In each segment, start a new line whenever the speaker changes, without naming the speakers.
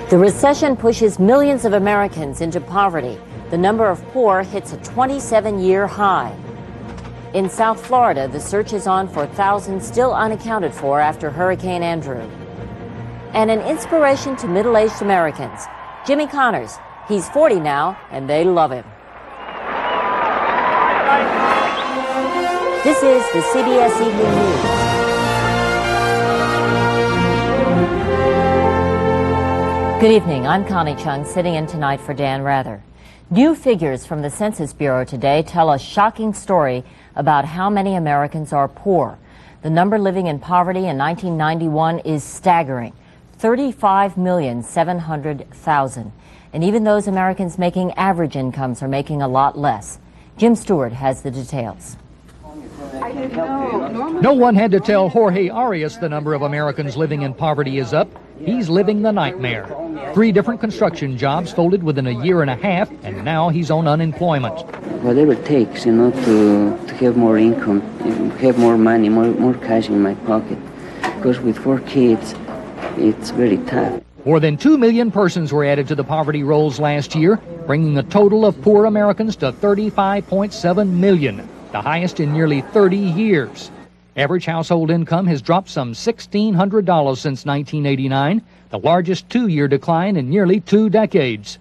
The recession pushes millions of Americans into poverty. The number of poor hits a 27-year high. In South Florida, the search is on for thousands still unaccounted for after Hurricane Andrew. And an inspiration to middle-aged Americans, Jimmy Connors. He's 40 now, and they love him. This is the CBS Evening News. Good evening. I'm Connie Chung, sitting in tonight for Dan Rather. New figures from the Census Bureau today tell a shocking story about how many Americans are poor. The number living in poverty in 1991 is staggering, 35,700,000. And even those Americans making average incomes are making a lot less. Jim Stewart has the details.
No one had to tell Jorge Arias the number of Americans living in poverty is up. He's living the nightmare. 3 different construction jobs folded within a year and a half, and now he's on unemployment.
Whatever it takes, to have more income, have more money, more cash in my pocket. Because with 4 kids, it's very tough.
More than 2 million persons were added to the poverty rolls last year, bringing the total of poor Americans to 35.7 million, the highest in nearly 30 years. Average household income has dropped some $1,600 since 1989, the largest 2-year decline in nearly 2 decades.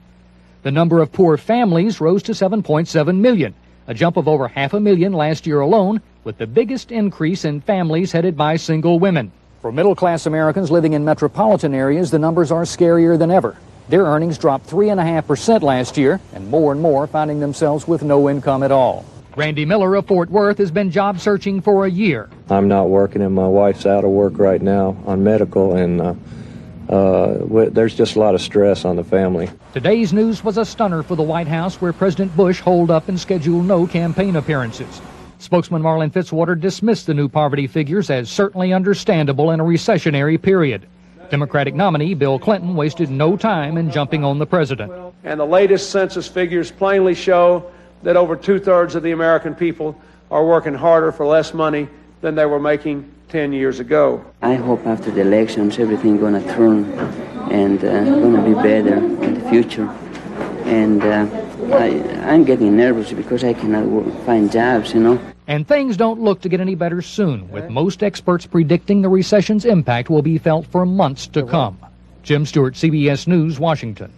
The number of poor families rose to 7.7 million, a jump of over 500,000 last year alone, with the biggest increase in families headed by single women. For middle-class Americans living in metropolitan areas, the numbers are scarier than ever. Their earnings dropped 3.5% last year, and more finding themselves with no income at all. Randy Miller of Fort Worth has been job searching for a year.
I'm not working, and my wife's out of work right now on medical, and there's just a lot of stress on the family.
Today's news was a stunner for the White House, where President Bush holed up and scheduled no campaign appearances. Spokesman Marlin Fitzwater dismissed the new poverty figures as certainly understandable in a recessionary period. Democratic nominee Bill Clinton wasted no time in jumping on the president.
And the latest census figures plainly show that over 2/3 of the American people are working harder for less money than they were making 10 years ago.
I hope after the elections everything gonna turn and gonna be better in the future. And I'm getting nervous because I cannot find jobs,
And things don't look to get any better soon, with most experts predicting the recession's impact will be felt for months to come. Jim Stewart, CBS News, Washington.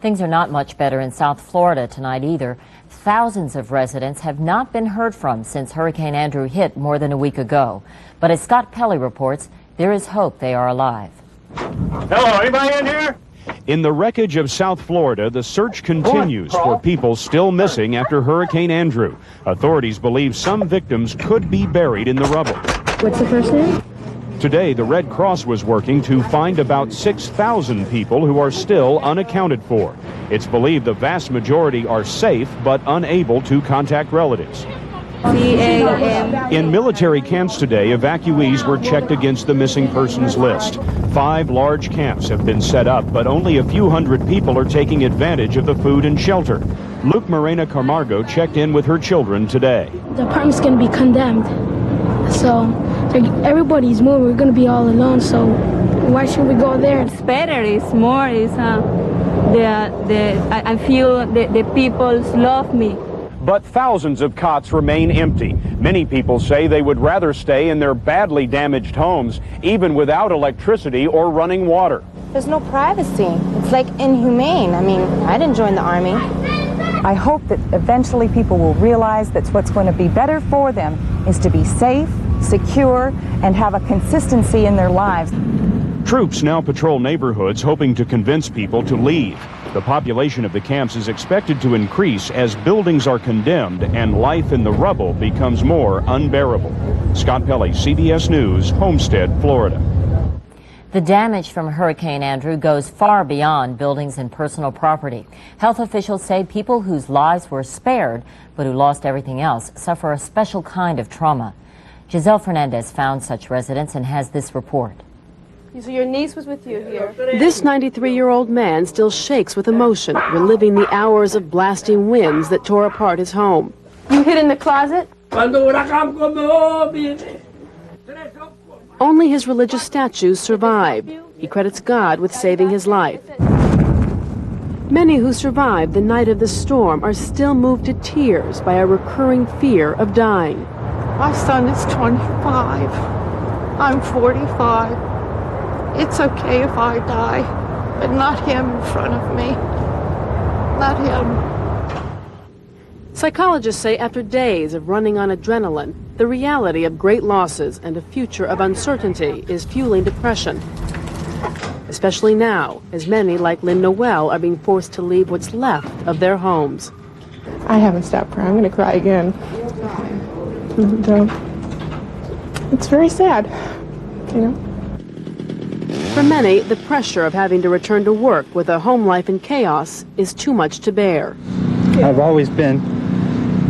Things are not much better in South Florida tonight either. Thousands of residents have not been heard from since Hurricane Andrew hit more than a week ago. But as Scott Pelley reports, there is hope they are alive.
Hello, anybody in here? In the wreckage of South Florida, the search continues for people still missing after Hurricane Andrew. Authorities believe some victims could be buried in the rubble.
What's the first name?
Today, the Red Cross was working to find about 6,000 people who are still unaccounted for. It's believed the vast majority are safe but unable to contact relatives. In military camps today, evacuees were checked against the missing persons list. 5 large camps have been set up, but only a few hundred people are taking advantage of the food and shelter. Luke Morena Camargo checked in with her children today.
The apartment's going to be condemned, so everybody's moving. We're going to be all alone, so why should we go there?
It's better. It's more. I feel the people love me.
But thousands of cots remain empty. Many people say they would rather stay in their badly damaged homes, even without electricity or running water.
There's no privacy. It's like inhumane. I mean, I didn't join the Army.
I hope that eventually people will realize that what's going to be better for them is to be safe, secure, and have a consistency in their lives.
Troops now patrol neighborhoods hoping to convince people to leave. The population of the camps is expected to increase as buildings are condemned and life in the rubble becomes more unbearable. Scott Pelley, CBS News, Homestead, Florida.
The damage from Hurricane Andrew goes far beyond buildings and personal property. Health officials say people whose lives were spared but who lost everything else suffer a special kind of trauma. Giselle Fernandez found such residents and has this report.
So your niece was with you here.
This 93-year-old man still shakes with emotion, reliving the hours of blasting winds that tore apart his home.
You hid in the closet?
Only his religious statues survived. He credits God with saving his life. Many who survived the night of the storm are still moved to tears by a recurring fear of dying.
My son is 25. I'm 45. It's okay if I die, but not him in front of me. Not him.
Psychologists say after days of running on adrenaline, the reality of great losses and a future of uncertainty is fueling depression. Especially now, as many like Lynn Noel are being forced to leave what's left of their homes.
I haven't stopped crying. I'm going to cry again. And, it's very sad, you know.
For many, the pressure of having to return to work with a home life in chaos is too much to bear.
I've always been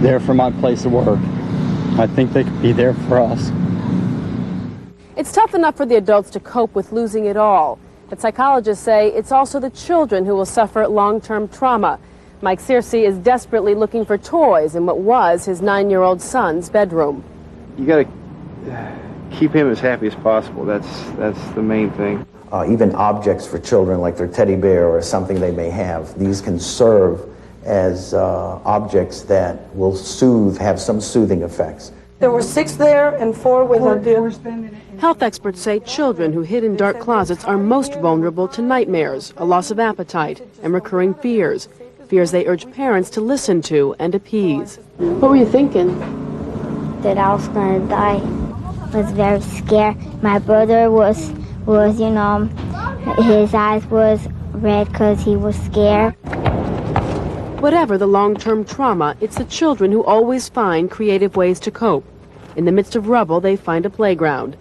there for my place of work. I think they could be there for us.
It's tough enough for the adults to cope with losing it all, but psychologists say it's also the children who will suffer long-term trauma. Mike Searcy is desperately looking for toys in what was his 9-year-old son's bedroom.
You got to keep him as happy as possible. That's the main thing.
Even objects for children, like their teddy bear or something they may have, these can serve as objects that will soothe, have some soothing effects.
There were 6 there and 4 with a
Health experts say children who hid in dark closets are most vulnerable to nightmares, a loss of appetite, and recurring fears. Fears they urge parents to listen to and appease.
What were you thinking?
That I was going to die. I was very scared. My brother was you know, his eyes was red because he was scared.
Whatever the long-term trauma, it's the children who always find creative ways to cope. In the midst of rubble, they find a playground.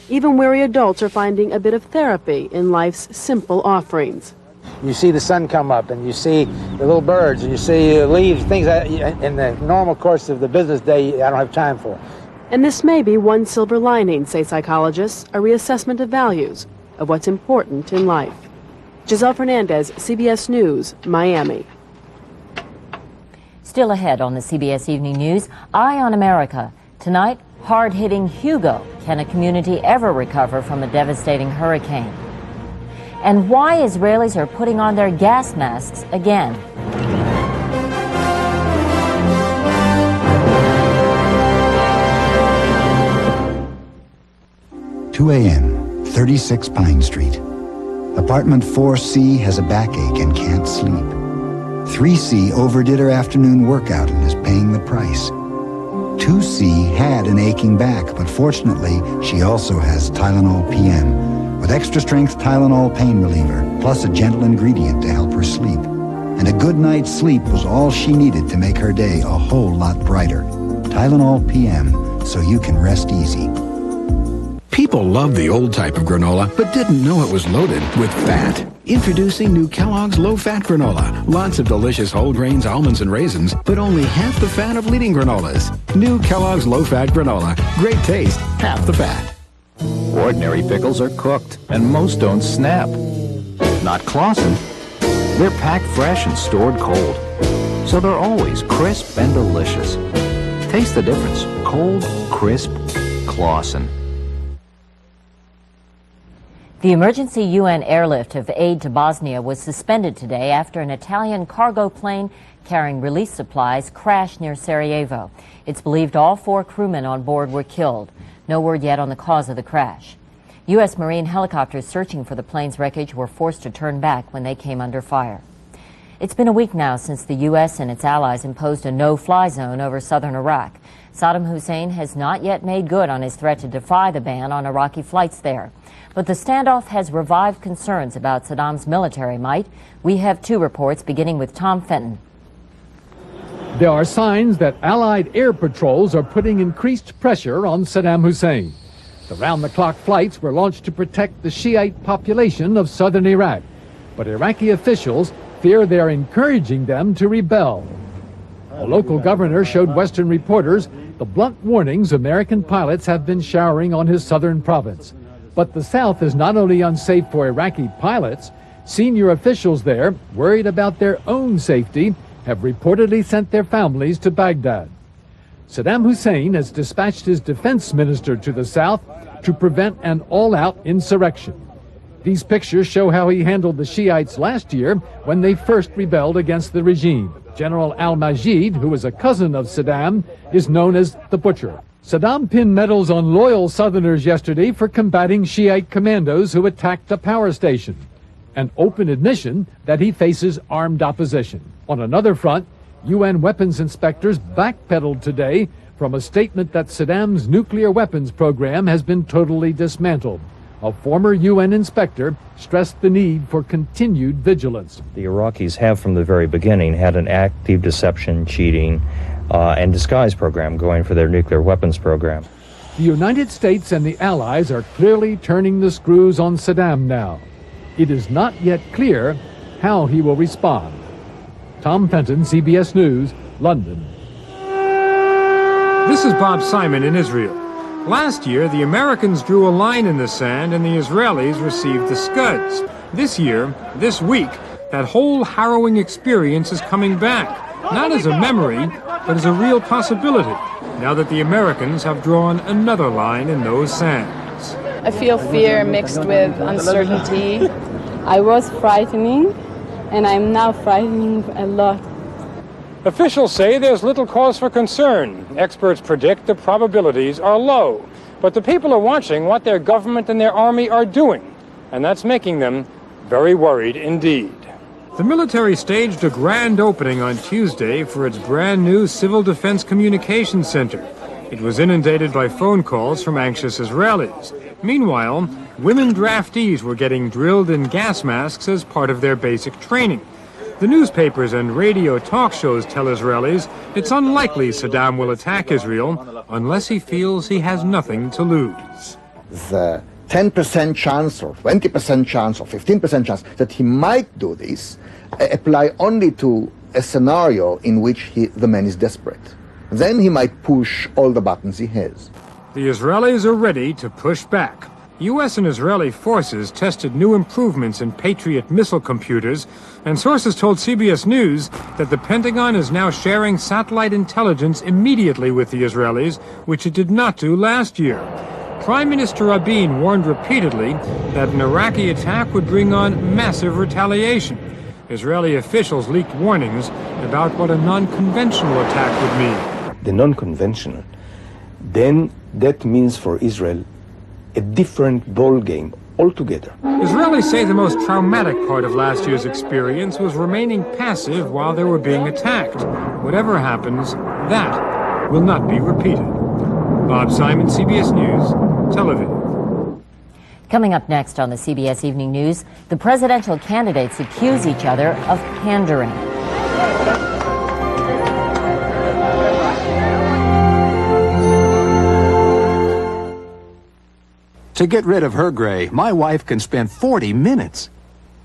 Even weary adults are finding a bit of therapy in life's simple offerings.
You see the sun come up, and you see the little birds, and you see leaves, things that in the normal course of the business day I don't have time for.
And this may be one silver lining, say psychologists, a reassessment of values, of what's important in life. Giselle Fernandez, CBS News, Miami.
Still ahead on the CBS Evening News, Eye on America. Tonight, hard-hitting Hugo. Can a community ever recover from a devastating hurricane? And why Israelis are putting on their gas masks again.
2 a.m., 36 Pine Street. Apartment 4C has a backache and can't sleep. 3C overdid her afternoon workout and is paying the price. 2C had an aching back, but fortunately, she also has Tylenol PM, with extra-strength Tylenol pain reliever, plus a gentle ingredient to help her sleep. And a good night's sleep was all she needed to make her day a whole lot brighter. Tylenol PM, so you can rest easy.
People love the old type of granola, but didn't know it was loaded with fat. Introducing new Kellogg's low-fat granola. Lots of delicious whole grains, almonds, and raisins, but only half the fat of leading granolas. New Kellogg's low-fat granola. Great taste, half the fat.
Ordinary pickles are cooked, and most don't snap. Not Claussen. They're packed fresh and stored cold, so they're always crisp and delicious. Taste the difference. Cold, crisp, Claussen.
The emergency UN airlift of aid to Bosnia was suspended today after an Italian cargo plane carrying relief supplies crashed near Sarajevo. It's believed all 4 crewmen on board were killed. No word yet on the cause of the crash. U.S. Marine helicopters searching for the plane's wreckage were forced to turn back when they came under fire. It's been a week now since the U.S. and its allies imposed a no-fly zone over southern Iraq. Saddam Hussein has not yet made good on his threat to defy the ban on Iraqi flights there. But the standoff has revived concerns about Saddam's military might. We have 2 reports, beginning with Tom Fenton.
There are signs that Allied air patrols are putting increased pressure on Saddam Hussein. The round-the-clock flights were launched to protect the Shiite population of southern Iraq. But Iraqi officials fear they're encouraging them to rebel. A local governor showed Western reporters the blunt warnings American pilots have been showering on his southern province. But the South is not only unsafe for Iraqi pilots, senior officials there, worried about their own safety, have reportedly sent their families to Baghdad. Saddam Hussein has dispatched his defense minister to the South to prevent an all-out insurrection. These pictures show how he handled the Shiites last year when they first rebelled against the regime. General al-Majid, who was a cousin of Saddam, is known as the Butcher. Saddam pinned medals on loyal Southerners yesterday for combating Shiite commandos who attacked a power station. An open admission that he faces armed opposition. On another front, UN weapons inspectors backpedaled today from a statement that Saddam's nuclear weapons program has been totally dismantled. A former UN inspector stressed the need for continued vigilance.
The Iraqis have from the very beginning had an active deception, cheating, and disguise program going for their nuclear weapons program.
The United States and the Allies are clearly turning the screws on Saddam now. It is not yet clear how he will respond. Tom Fenton, CBS News, London.
This is Bob Simon in Israel. Last year, the Americans drew a line in the sand and the Israelis received the Scuds. This year, this week, that whole harrowing experience is coming back, not as a memory, but as a real possibility, now that the Americans have drawn another line in those sands.
I feel fear mixed with uncertainty. I was frightening, and I'm now frightening a lot.
Officials say there's little cause for concern. Experts predict the probabilities are low. But the people are watching what their government and their army are doing, and that's making them very worried indeed. The military staged a grand opening on Tuesday for its brand new Civil Defense Communications Center. It was inundated by phone calls from anxious Israelis. Meanwhile, women draftees were getting drilled in gas masks as part of their basic training. The newspapers and radio talk shows tell Israelis it's unlikely Saddam will attack Israel unless he feels he has nothing to lose.
The 10% chance or 20% chance or 15% chance that he might do this apply only to a scenario in which the man is desperate. Then he might push all the buttons he has.
The Israelis are ready to push back. U.S. and Israeli forces tested new improvements in Patriot missile computers, and sources told CBS News that the Pentagon is now sharing satellite intelligence immediately with the Israelis, which it did not do last year. Prime Minister Rabin warned repeatedly that an Iraqi attack would bring on massive retaliation. Israeli officials leaked warnings about what a non-conventional attack would mean.
The non-conventional, then that means for Israel a different ball game altogether.
Israelis say the most traumatic part of last year's experience was remaining passive while they were being attacked. Whatever happens, that will not be repeated. Bob Simon, CBS News, Tel Aviv.
Coming up next on the CBS Evening News, the presidential candidates accuse each other of pandering.
To get rid of her gray, my wife can spend 40 minutes.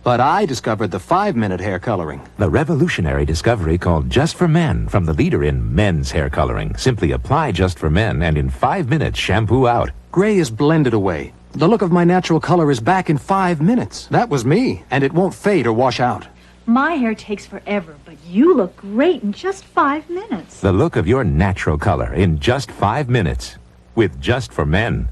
But I discovered the 5-minute hair coloring.
The revolutionary discovery called Just for Men from the leader in men's hair coloring. Simply apply Just for Men and in 5 minutes shampoo out.
Gray is blended away. The look of my natural color is back in 5 minutes. That was me, and it won't fade or wash out.
My hair takes forever, but you look great in just 5 minutes.
The look of your natural color in just 5 minutes with Just for Men.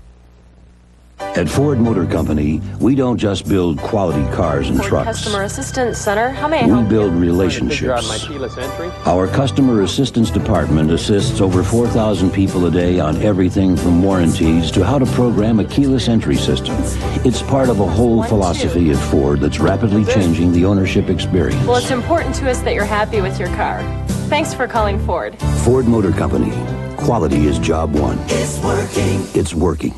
At Ford Motor Company, we don't just build quality cars and trucks.
Customer Assistance Center, how may I help you?
We build relationships. Our Customer Assistance Department assists over 4,000 people a day on everything from warranties to how to program a keyless entry system. It's part of a whole philosophy at Ford that's rapidly changing the ownership experience.
Well, it's important to us that you're happy with your car. Thanks for calling Ford.
Ford Motor Company. Quality is job one.
It's working.
It's working.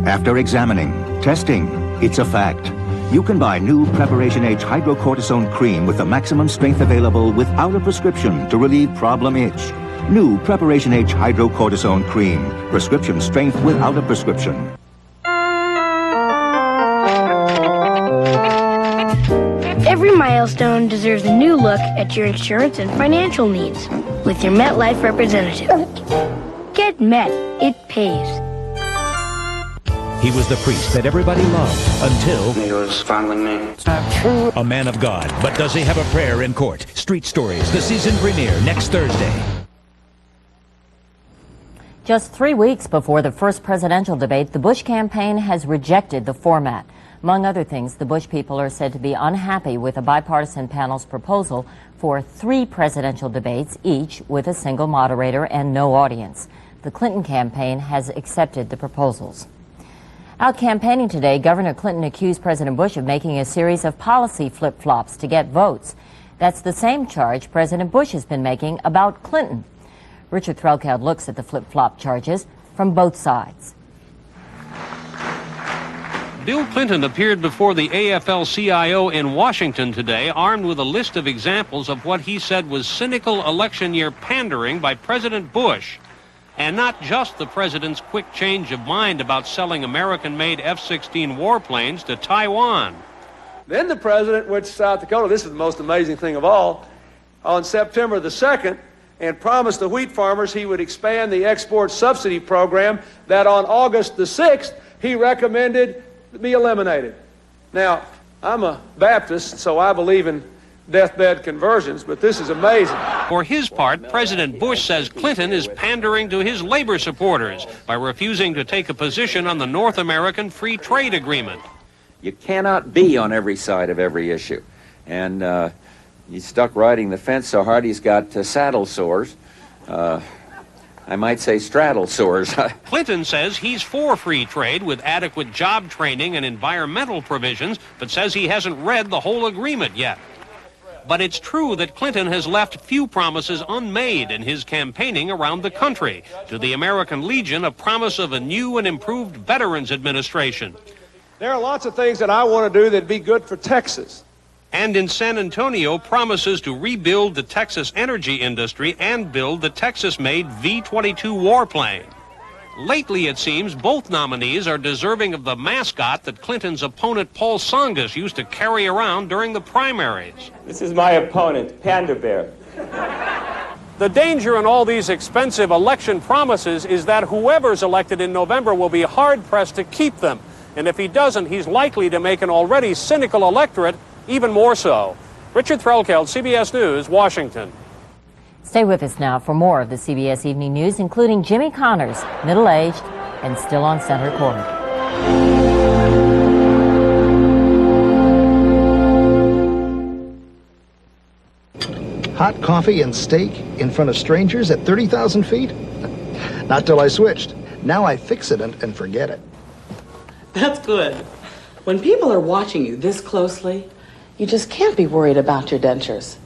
After examining, testing, it's a fact. You can buy new Preparation H hydrocortisone cream with the maximum strength available without a prescription to relieve problem itch. New Preparation H hydrocortisone cream. Prescription strength without a prescription.
Every milestone deserves a new look at your insurance and financial needs with your MetLife representative. Get Met. It pays.
He was the priest that everybody loved until
he was fondling me.
It's not true. A man of God, but does he have a prayer in court? Street Stories, the season premiere next Thursday.
Just 3 weeks before the first presidential debate, the Bush campaign has rejected the format. Among other things, the Bush people are said to be unhappy with the bipartisan panel's proposal for 3 presidential debates, each with a single moderator and no audience. The Clinton campaign has accepted the proposals. Out campaigning today, Governor Clinton accused President Bush of making a series of policy flip-flops to get votes. That's the same charge President Bush has been making about Clinton. Richard Threlkeld looks at the flip-flop charges from both sides.
Bill Clinton appeared before the AFL-CIO in Washington today, armed with a list of examples of what he said was cynical election year pandering by President Bush. And not just the president's quick change of mind about selling American-made F-16 warplanes to Taiwan.
Then the president went to South Dakota, this is the most amazing thing of all, on September the 2nd, and promised the wheat farmers he would expand the export subsidy program that on August the 6th he recommended be eliminated. Now, I'm a Baptist, so I believe in deathbed conversions, but this is amazing.
For his part, President Bush says Clinton is pandering to his labor supporters by refusing to take a position on the North American Free Trade Agreement.
You cannot be on every side of every issue. And he's stuck riding the fence so hard he's got saddle sores. I might say straddle sores.
Clinton says he's for free trade with adequate job training and environmental provisions, but says he hasn't read the whole agreement yet. But it's true that Clinton has left few promises unmade in his campaigning around the country. To the American Legion, a promise of a new and improved Veterans Administration.
There are lots of things that I want to do that'd be good for Texas.
And in San Antonio, promises to rebuild the Texas energy industry and build the Texas-made V-22 warplane. Lately, it seems, both nominees are deserving of the mascot that Clinton's opponent Paul Tsongas used to carry around during the primaries.
This is my opponent, Panda Bear.
The danger in all these expensive election promises is that whoever's elected in November will be hard-pressed to keep them. And if he doesn't, he's likely to make an already cynical electorate even more so. Richard Threlkeld, CBS News, Washington.
Stay with us now for more of the CBS Evening News, including Jimmy Connors, middle-aged and still on center court.
Hot coffee and steak in front of strangers at 30,000 feet? Not till I switched. Now I fix it and forget it.
That's good. When people are watching you this closely, you just can't be worried about your dentures.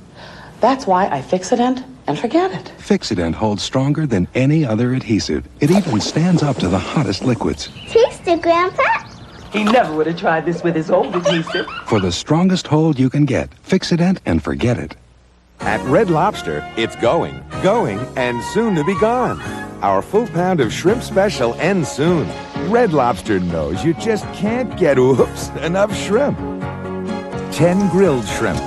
That's why I Fix-A-Dent and forget it.
Fix-A-Dent holds stronger than any other adhesive. It even stands up to the hottest liquids.
Taste it, Grandpa.
He never would have tried this with his old adhesive.
For the strongest hold you can get, Fix-A-Dent and forget it.
At Red Lobster, it's going, and soon to be gone. Our full pound of shrimp special ends soon. Red Lobster knows you just can't get, enough shrimp. 10 grilled shrimp,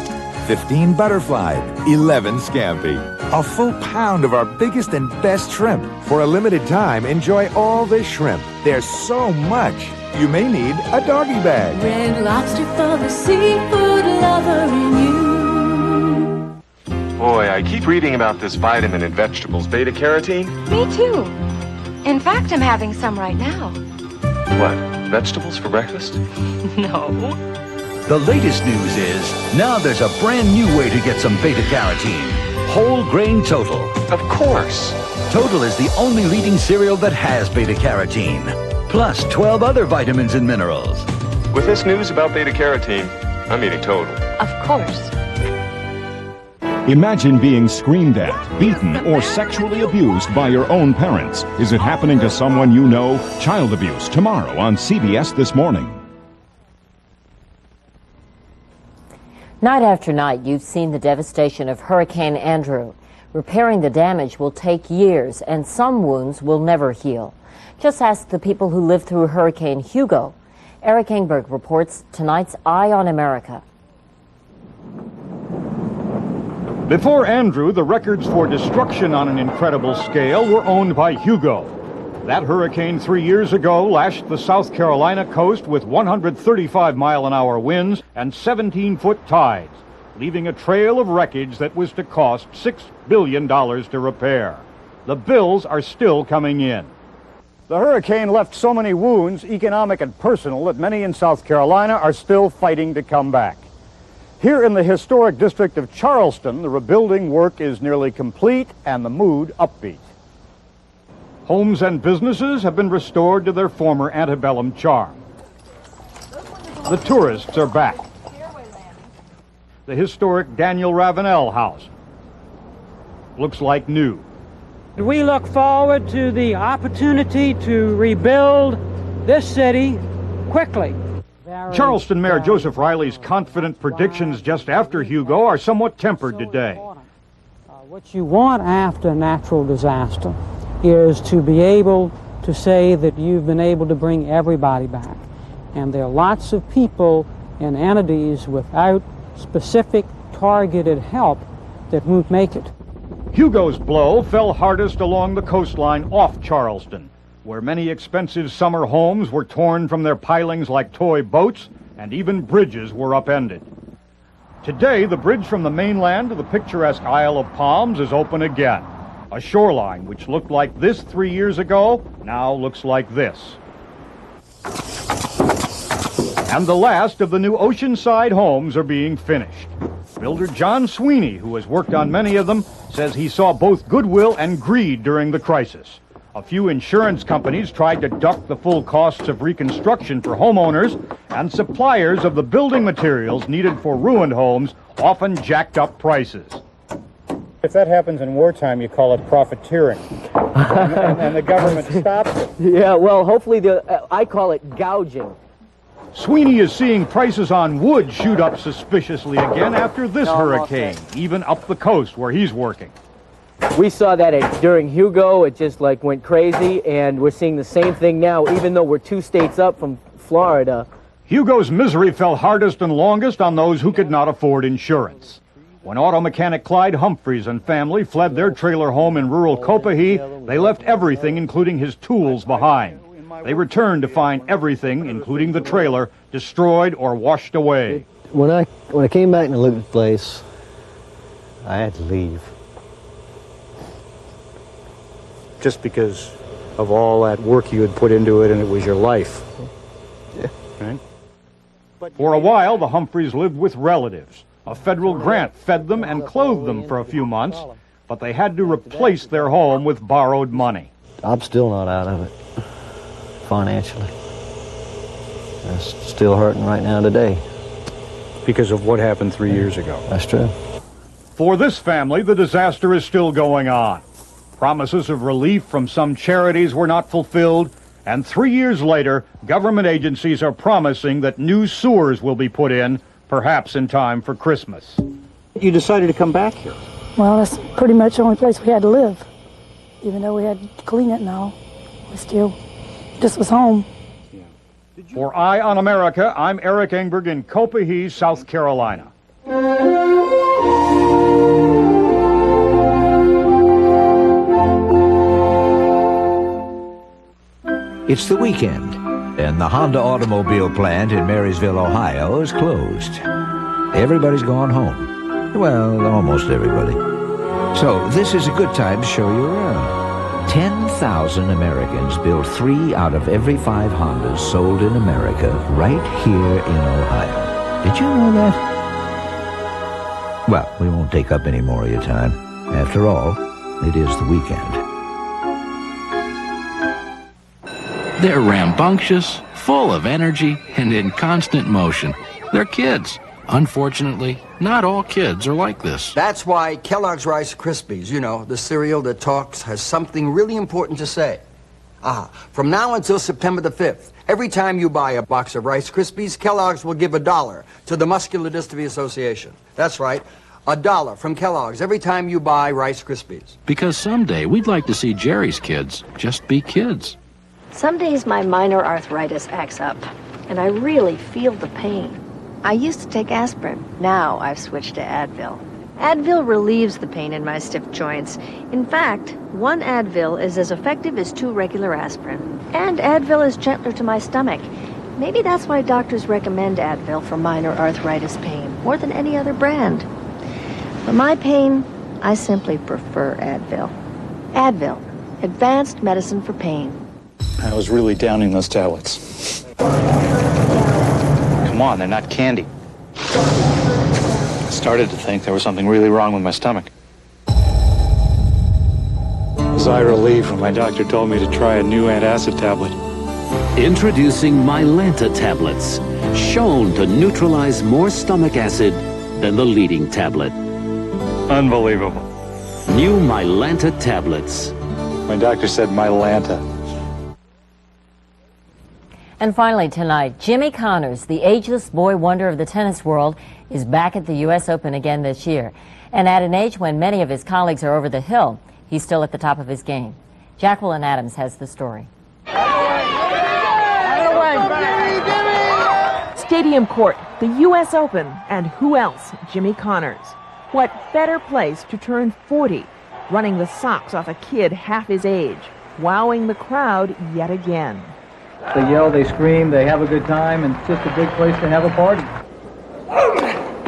15 butterfly, 11 scampi. A full pound of our biggest and best shrimp. For a limited time, enjoy all this shrimp. There's so much, you may need a doggy bag.
Red Lobster for the seafood lover in you.
Boy, I keep reading about this vitamin in vegetables, beta-carotene.
Me too. In fact, I'm having some right now.
What, vegetables for breakfast?
No.
The latest news is, now there's a brand new way to get some beta-carotene. Whole Grain Total.
Of course.
Total is the only leading cereal that has beta-carotene. Plus 12 other vitamins and minerals.
With this news about beta-carotene, I'm eating Total.
Of course.
Imagine being screamed at, beaten, or sexually abused by your own parents. Is it happening to someone you know? Child abuse, tomorrow on CBS This Morning.
Night after night, you've seen the devastation of Hurricane Andrew. Repairing the damage will take years, and some wounds will never heal. Just ask the people who lived through Hurricane Hugo. Eric Engberg reports tonight's Eye on America.
Before Andrew, the records for destruction on an incredible scale were owned by Hugo. That hurricane 3 years ago lashed the South Carolina coast with 135-mile-an-hour winds and 17-foot tides, leaving a trail of wreckage that was to cost $6 billion to repair. The bills are still coming in. The hurricane left so many wounds, economic and personal, that many in South Carolina are still fighting to come back. Here in the historic district of Charleston, the rebuilding work is nearly complete and the mood upbeat. Homes and businesses have been restored to their former antebellum charm. The tourists are back. The historic Daniel Ravenel house looks like new.
We look forward to the opportunity to rebuild this city quickly.
Charleston Mayor Joseph Riley's confident predictions just after Hugo are somewhat tempered today.
What you want after natural disaster is to be able to say that you've been able to bring everybody back. And there are lots of people and entities without specific targeted help that won't make it.
Hugo's blow fell hardest along the coastline off Charleston, where many expensive summer homes were torn from their pilings like toy boats, and even bridges were upended. Today, the bridge from the mainland to the picturesque Isle of Palms is open again. A shoreline which looked like this 3 years ago now looks like this. And the last of the new oceanside homes are being finished. Builder John Sweeney, who has worked on many of them, says he saw both goodwill and greed during the crisis. A few insurance companies tried to duck the full costs of reconstruction for homeowners, and suppliers of the building materials needed for ruined homes often jacked up prices. If that happens in wartime, you call it profiteering. and the government stops it.
Yeah, well, hopefully I call it gouging.
Sweeney is seeing prices on wood shoot up suspiciously again after this hurricane, even up the coast where he's working.
We saw that during Hugo. It just went crazy, and we're seeing the same thing now, even though we're 2 states up from Florida.
Hugo's misery fell hardest and longest on those who could not afford insurance. When auto mechanic Clyde Humphreys and family fled their trailer home in rural Copiahe, they left everything, including his tools, behind. They returned to find everything, including the trailer, destroyed or washed away.
When I came back and looked at the place, I had to leave.
Just because of all that work you had put into it, and it was your life.
Yeah.
Right? For a while, the Humphreys lived with relatives. A federal grant fed them and clothed them for a few months, but they had to replace their home with borrowed money.
I'm still not out of it, financially. It's still hurting right now today.
Because of what happened 3 years ago.
That's true.
For this family, the disaster is still going on. Promises of relief from some charities were not fulfilled, and 3 years later, government agencies are promising that new sewers will be put in, perhaps in time for Christmas. You decided to come back here?
Well, that's pretty much the only place we had to live. Even though we had to clean it and all, this was home.
For Eye on America, I'm Eric Engberg in Copiahe, South Carolina.
It's the weekend, and the Honda automobile plant in Marysville, Ohio is closed. Everybody's gone home. Well, almost everybody. So this is a good time to show you around. 10,000 Americans build 3 out of every 5 Hondas sold in America right here in Ohio. Did you know that? Well, we won't take up any more of your time. After all, it is the weekend.
They're rambunctious, full of energy, and in constant motion. They're kids. Unfortunately, not all kids are like this.
That's why Kellogg's Rice Krispies, you know, the cereal that talks, has something really important to say. From now until September the 5th, every time you buy a box of Rice Krispies, Kellogg's will give $1 to the Muscular Dystrophy Association. That's right, $1 from Kellogg's every time you buy Rice Krispies.
Because someday we'd like to see Jerry's kids just be kids.
Some days my minor arthritis acts up, and I really feel the pain. I used to take aspirin. Now I've switched to Advil. Advil relieves the pain in my stiff joints. In fact, 1 Advil is as effective as 2 regular aspirin. And Advil is gentler to my stomach. Maybe that's why doctors recommend Advil for minor arthritis pain more than any other brand. For my pain, I simply prefer Advil. Advil, advanced medicine for pain.
I was really downing those tablets. Come on, they're not candy. I started to think there was something really wrong with my stomach. A sigh of relief when my doctor told me to try a new antacid tablet.
Introducing Mylanta tablets, shown to neutralize more stomach acid than the leading tablet.
Unbelievable.
New Mylanta tablets.
My doctor said Mylanta.
And finally tonight, Jimmy Connors, the ageless boy wonder of the tennis world, is back at the U.S. Open again this year. And at an age when many of his colleagues are over the hill, he's still at the top of his game. Jacqueline Adams has the story.
Stadium Court, the U.S. Open, and who else? Jimmy Connors. What better place to turn 40, running the socks off a kid half his age, wowing the crowd yet again.
They yell, they scream, they have a good time, and it's just a big place to have a party.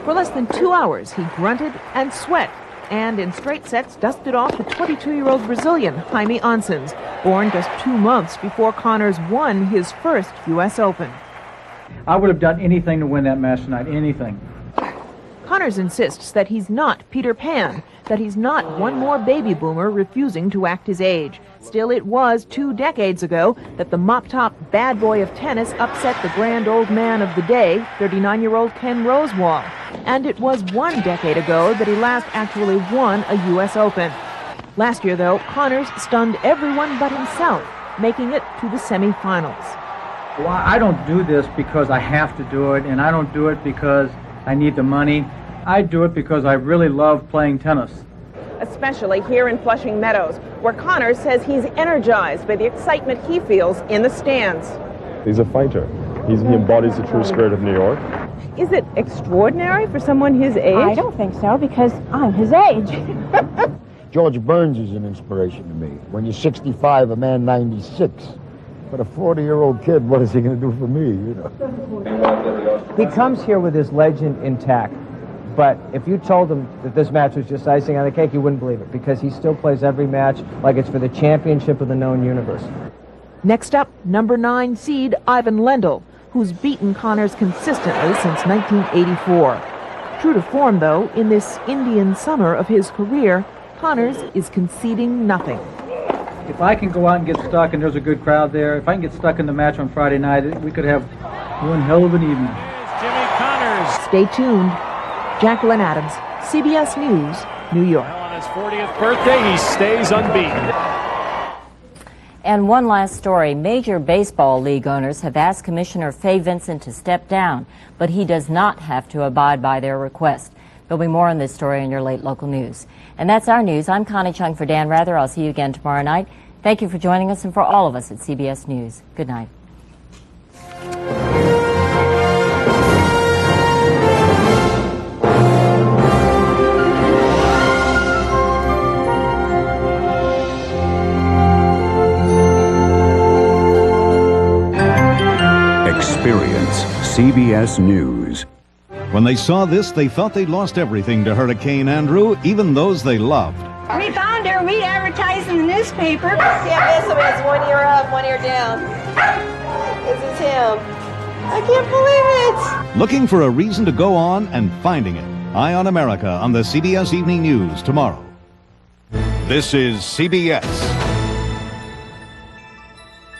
For less than 2 hours, he grunted and sweat, and in straight sets dusted off the 22-year-old Brazilian, Jaime Ansons, born just 2 months before Connors won his first U.S. Open.
I would have done anything to win that match tonight, anything.
Connors insists that he's not Peter Pan, that he's not one more baby boomer refusing to act his age. Still, it was 2 decades ago that the mop-top bad boy of tennis upset the grand old man of the day, 39-year-old Ken Rosewall. And it was 1 decade ago that he last actually won a U.S. Open. Last year, though, Connors stunned everyone but himself, making it to the semifinals.
Well, I don't do this because I have to do it, and I don't do it because I need the money. I do it because I really love playing tennis.
Especially here in Flushing Meadows, where Connors says he's energized by the excitement he feels in the stands.
He's a fighter. He embodies the true spirit of New York.
Is it extraordinary for someone his age?
I don't think so, because I'm his age.
George Burns is an inspiration to me. When you're 65, a man 96. But a 40-year-old kid, what is he going to do for me, you know?
He comes here with his legend intact. But if you told him that this match was just icing on the cake, he wouldn't believe it, because he still plays every match like it's for the championship of the known universe.
Next up, number 9 seed Ivan Lendl, who's beaten Connors consistently since 1984. True to form, though, in this Indian summer of his career, Connors is conceding nothing.
If I can go out and get stuck and there's a good crowd there, if I can get stuck in the match on Friday night, we could have one hell of an evening.
Jimmy Connors. Stay tuned. Jacqueline Adams, CBS News, New York.
On his 40th birthday, he stays unbeaten.
And one last story. Major Baseball League owners have asked Commissioner Fay Vincent to step down, but he does not have to abide by their request. There'll be more on this story in your late local news. And that's our news. I'm Connie Chung for Dan Rather. I'll see you again tomorrow night. Thank you for joining us, and for all of us at CBS News, good night.
Experience CBS News.
When they saw this, they thought they'd lost everything to Hurricane Andrew, even those they loved.
We found her. We advertised in the newspaper.
CBS has 1 year up, 1 year down. This is him. I can't believe it.
Looking for a reason to go on and finding it. Eye on America on the CBS Evening News tomorrow. This is CBS.